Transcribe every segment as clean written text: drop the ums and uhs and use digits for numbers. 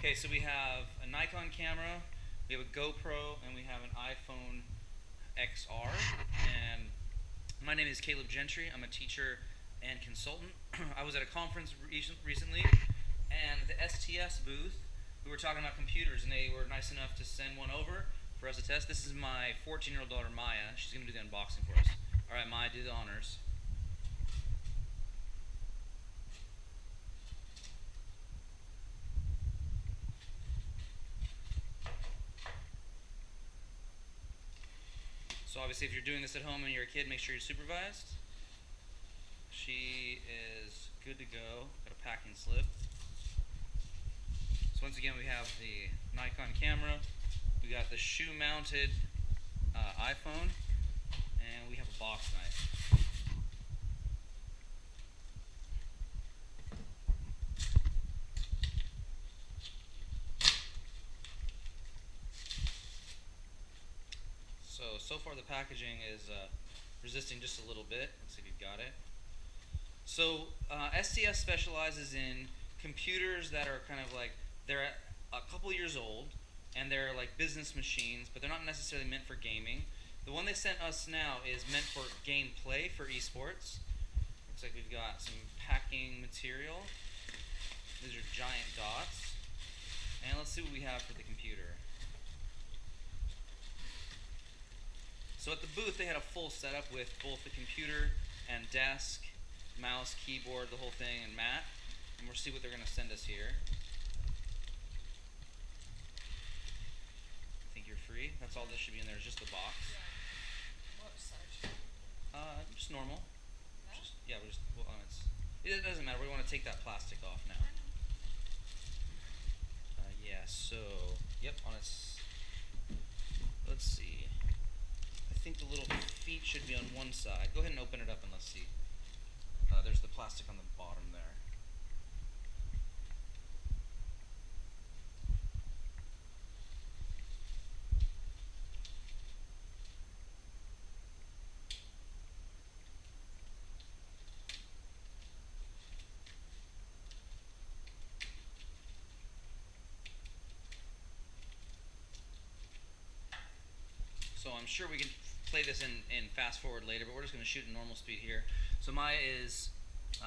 Okay, so we have a Nikon camera, we have a GoPro, and we have an iPhone XR. And my name is Caleb Gentry. I'm a teacher and consultant. I was at a conference recently, and the STS booth, we were talking about computers, and they were nice enough to send one over for us to test. This is my 14-year-old daughter, Maya. She's going to do the unboxing for us. All right, Maya, do the honors. So obviously, if you're doing this at home and you're a kid, make sure you're supervised. She is good to go. Got a packing slip. So once again, we have the Nikon camera. We got the shoe-mounted iPhone, and we have a box knife. So far the packaging is resisting just a little bit. Let's see if you've got it. So STS specializes in computers that are kind of like, they're a couple years old, and they're like business machines, but they're not necessarily meant for gaming. The one they sent us now is meant for gameplay for esports. Looks like we've got some packing material. These are giant dots. And let's see what we have for the computer. So at the booth, they had a full setup with both the computer and desk, mouse, keyboard, the whole thing, and mat. And we'll see what they're going to send us here. I think you're free. That's all that should be in there, is just the box. Yeah. What size? Just normal. No? It doesn't matter. We want to take that plastic off now. Yeah, so, yep, let's see. I think the little feet should be on one side. Go ahead and open it up and let's see. There's the plastic on the bottom there. So I'm sure we can play this in fast forward later, but we're just going to shoot in normal speed here. So Maya is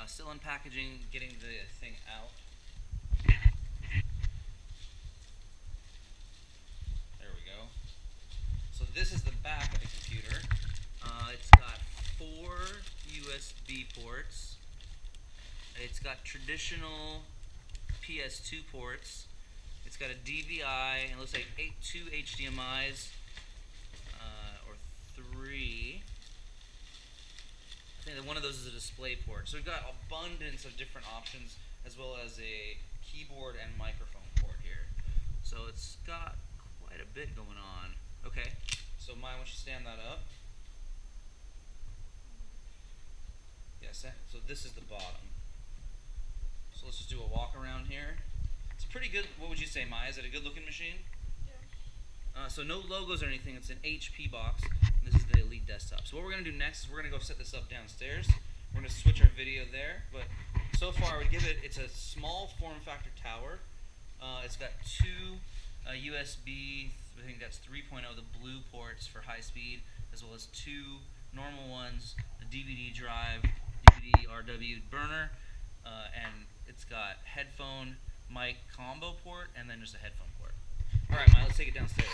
still unpackaging, getting the thing out. There we go. So this is the back of the computer. It's got 4 USB ports. It's got traditional PS2 ports. It's got a DVI, and it looks like 2 HDMIs. Or 3. I think that one of those is a display port. So we've got abundance of different options, as well as a keyboard and microphone port here. So it's got quite a bit going on. Okay, so Maya, why don't you stand that up? Yes, so this is the bottom. So let's just do a walk around here. It's pretty good. What would you say, Maya? Is it a good looking machine? So no logos or anything. It's an HP box. And this is the Elite desktop. So what we're going to do next is we're going to go set this up downstairs. We're going to switch our video there. But so far, I would give it's a small form factor tower. It's got 2 USB, I think that's 3.0, the blue ports for high speed, as well as 2 normal ones, a DVD drive, DVD RW burner, and it's got headphone, mic combo port, and then just a headphone port. All right, Maya, let's take it downstairs.